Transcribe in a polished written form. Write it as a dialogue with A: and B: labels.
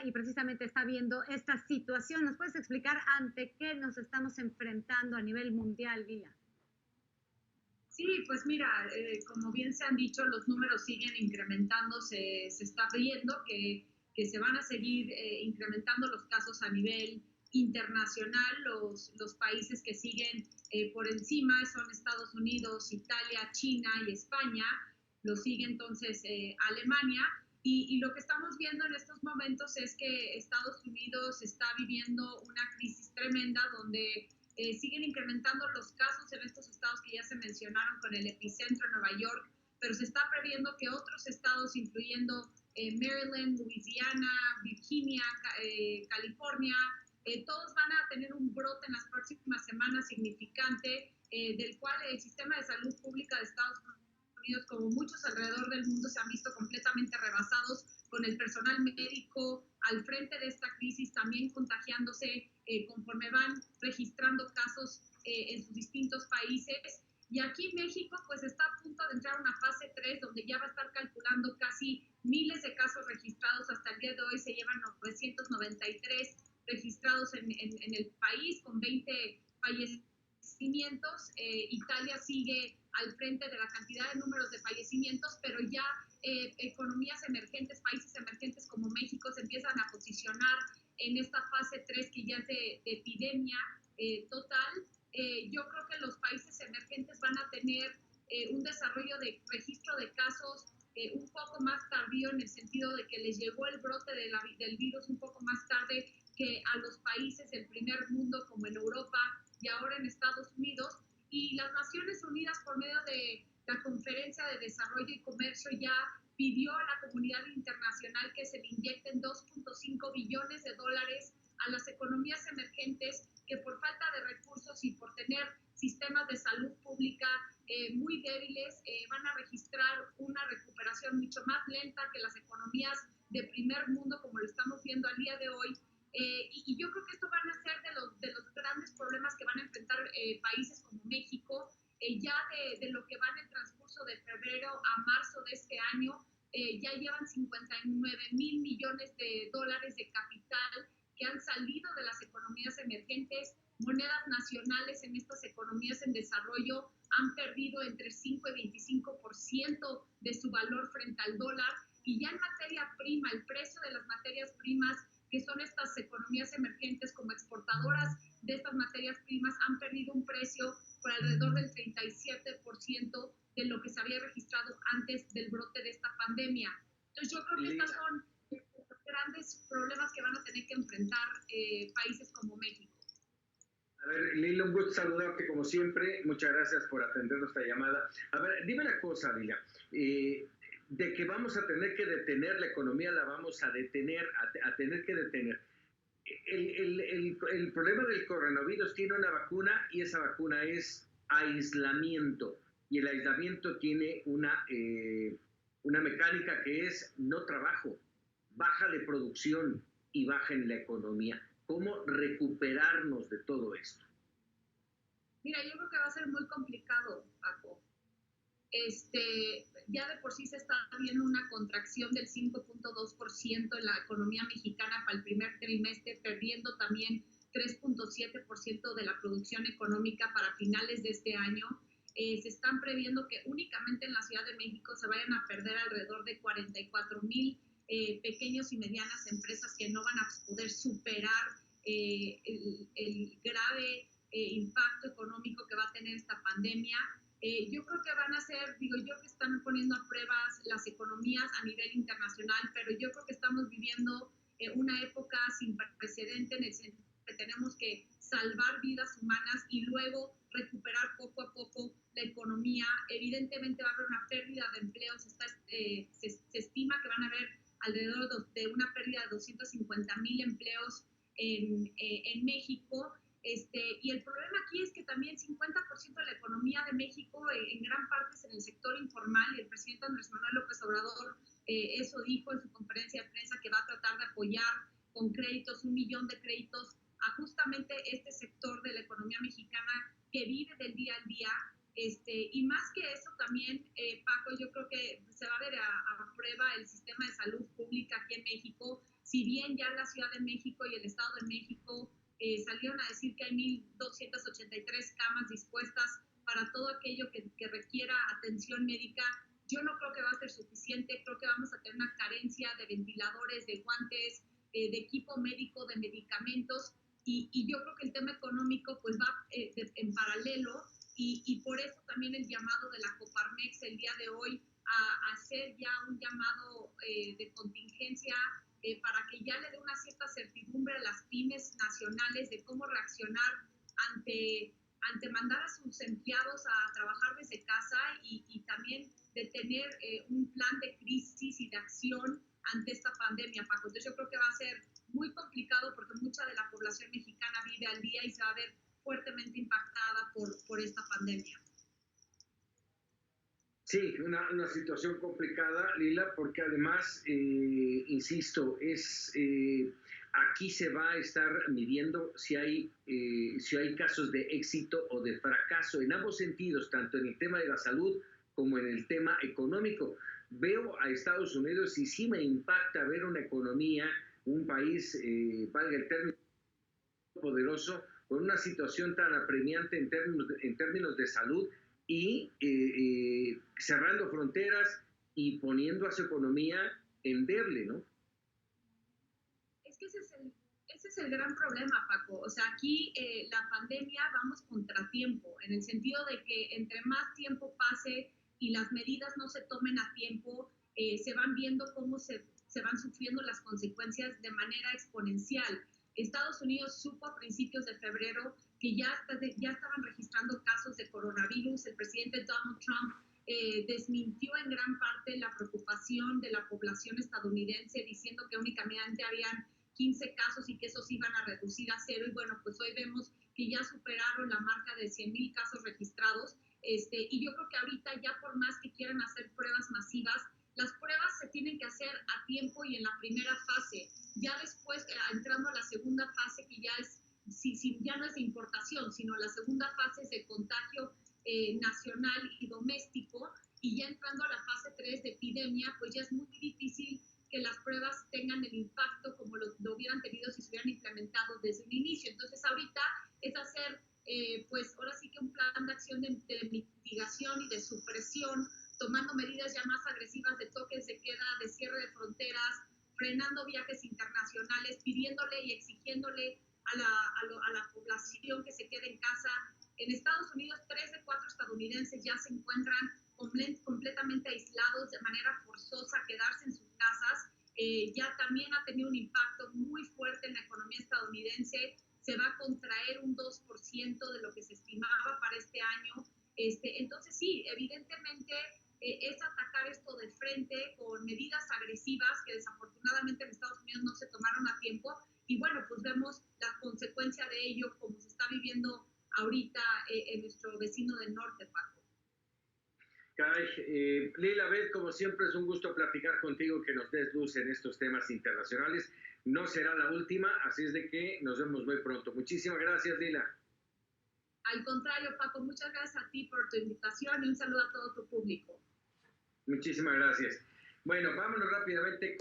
A: y precisamente está viendo esta situación. ¿Nos puedes explicar ante qué nos estamos enfrentando a nivel mundial, Lila?
B: Sí, pues mira, como bien se han dicho, los números siguen incrementando, se está viendo que se van a seguir incrementando los casos a nivel internacional. Los países que siguen por encima son Estados Unidos, Italia, China y España. Lo sigue entonces Alemania. Y lo que estamos viendo en estos momentos es que Estados Unidos está viviendo una crisis tremenda donde siguen incrementando los casos en estos estados que ya se mencionaron con el epicentro en Nueva York, pero se está previendo que otros estados, incluyendo Maryland, Louisiana, Virginia, California, todos van a tener un brote en las próximas semanas significante, del cual el sistema de salud pública de Estados Unidos, como muchos alrededor del mundo, se han visto completamente rebasados, con el personal médico al frente de esta crisis también contagiándose conforme van registrando casos en sus distintos países. Y aquí México pues está a punto de entrar a una fase 3 donde ya va a estar calculando casi miles de casos registrados. Hasta el día de hoy se llevan 993 registrados en el país, con 20 fallecimientos. Italia sigue al frente de la cantidad de números de fallecimientos, pero ya economías emergentes, países emergentes como México se empiezan a posicionar en esta fase 3 que ya es de epidemia total. Yo creo que los países emergentes van a tener un desarrollo de registro de casos un poco más tardío, en el sentido de que les llegó el brote del virus un poco más tarde que a los países del primer mundo como en Europa y ahora en Estados Unidos. Y las Naciones Unidas, por medio de la Conferencia de Desarrollo y Comercio, ya pidió a la comunidad internacional que se le inyecten 2.5 billones de dólares a las economías emergentes que por falta de recursos y por tener sistemas de salud pública muy débiles van a registrar una recuperación mucho más lenta que las economías de primer mundo, como lo estamos viendo al día de hoy. Y yo creo que esto van a ser de los grandes problemas que van a enfrentar países como México. Ya de lo que va en el transcurso de febrero a marzo de este año, ya llevan 59,000 millones de dólares de capital que han salido de las economías emergentes. Monedas nacionales en estas economías en desarrollo han perdido entre 5 y 25% de su valor frente al dólar. Y ya en materia prima, el precio de las materias primas, que son estas economías emergentes como exportadoras de estas materias primas, han perdido un precio por alrededor del 37% de lo que se había registrado antes del brote de esta pandemia. Entonces yo creo que estas son los grandes problemas que van a tener que enfrentar países como México.
C: A ver, Lila, un gusto saludarte como siempre. Muchas gracias por atender nuestra llamada. A ver, dime una cosa, Lila. De que vamos a tener que detener la economía, la vamos a detener, a tener que detener. El problema del coronavirus tiene una vacuna y esa vacuna es aislamiento. Y el aislamiento tiene una mecánica que es no trabajo, baja de producción y baja en la economía. ¿Cómo recuperarnos de todo esto?
B: Mira, yo creo que va a ser muy complicado, Paco. Ya de por sí se está viendo una contracción del 5.2% en la economía mexicana para el primer trimestre, perdiendo también 3.7% de la producción económica para finales de este año. Se están previendo que únicamente en la Ciudad de México se vayan a perder alrededor de 44,000 pequeños y medianas empresas que no van a poder superar el grave impacto económico que va a tener esta pandemia. Yo creo que van a ser, digo yo, que están poniendo a pruebas las economías a nivel internacional, pero yo creo que estamos viviendo una época sin precedente, en el sentido que tenemos que salvar vidas humanas y luego recuperar poco a poco la economía. Evidentemente va a haber una pérdida de empleos, se estima que van a haber alrededor de una pérdida de 250,000 empleos en México. Y el problema aquí es que también 50% de la economía de México en gran parte es en el sector informal, y el presidente Andrés Manuel López Obrador eso dijo en su conferencia de prensa, que va a tratar de apoyar con créditos, 1 millón de créditos a justamente este sector de la economía mexicana que vive del día al día. Y más que eso también, Paco, yo creo que se va a ver a prueba el sistema de salud pública aquí en México. Si bien ya la Ciudad de México y el Estado de México salieron a decir que hay 1.283 camas dispuestas para todo aquello que requiera atención médica, yo no creo que va a ser suficiente. Creo que vamos a tener una carencia de ventiladores, de guantes, de equipo médico, de medicamentos, y yo creo que el tema económico pues va en paralelo, y por eso también el llamado de la Coparmex el día de hoy a hacer ya un llamado de contingencia para que ya le dé una cierta certidumbre a las pymes nacionales de cómo reaccionar ante mandar a sus empleados a trabajar desde casa, y también de tener un plan de crisis y de acción ante esta pandemia, Paco. Entonces yo creo que va a ser muy complicado porque mucha de la población mexicana vive al día y se va a ver fuertemente impactada por esta pandemia.
C: Sí, una situación complicada, Lila, porque además, insisto, aquí se va a estar midiendo si hay casos de éxito o de fracaso en ambos sentidos, tanto en el tema de la salud como en el tema económico. Veo a Estados Unidos y sí me impacta ver una economía, un país, valga el término, poderoso, con una situación tan apremiante en términos de salud, y cerrando fronteras y poniendo a su economía endeble, ¿no?
B: Es que ese es el gran problema, Paco. O sea, aquí la pandemia vamos contratiempo, en el sentido de que entre más tiempo pase y las medidas no se tomen a tiempo, se van viendo cómo se van sufriendo las consecuencias de manera exponencial. Estados Unidos supo a principios de febrero que ya estaban registrando casos de coronavirus. El presidente Donald Trump desmintió en gran parte la preocupación de la población estadounidense, diciendo que únicamente habían 15 casos y que esos iban a reducir a cero. Y bueno, pues hoy vemos que ya superaron la marca de 100,000 casos registrados. Y yo creo que ahorita ya, por más que quieran hacer pruebas masivas, las pruebas se tienen que hacer a tiempo y en la primera fase. Ya después, entrando a la segunda fase, que ya ya no es de importación, sino la segunda fase es de contagio nacional y doméstico, y ya entrando a la fase 3 de epidemia, pues ya es muy difícil que las pruebas tengan el impacto como lo hubieran tenido si se hubieran implementado desde un inicio. Entonces ahorita es hacer, pues ahora sí que un plan de acción de mitigación y de supresión, tomando medidas ya más agresivas de toques de queda, de cierre de fronteras, frenando viajes internacionales, pidiéndole y exigiéndole a la población que se quede en casa. En Estados Unidos, 3 de 4 estadounidenses ya se encuentran completamente aislados de manera forzosa a quedarse en sus casas. Ya también ha tenido un impacto muy fuerte en la economía estadounidense. Se va a contraer un 2% de lo que se estimaba para este año. Entonces sí, evidentemente es atacar esto de frente con medidas agresivas que desafortunadamente en Estados Unidos no se tomaron a tiempo, y bueno, pues vemos la consecuencia de ello como se está viviendo ahorita en nuestro vecino del norte, Paco.
C: Caray, Lila, Beth, como siempre es un gusto platicar contigo, que nos des luz en estos temas internacionales. No será la última, así es de que nos vemos muy pronto. Muchísimas gracias, Lila.
B: Al contrario, Paco, muchas gracias a ti por tu invitación y un saludo a todo tu público.
C: Muchísimas gracias. Bueno, vámonos rápidamente con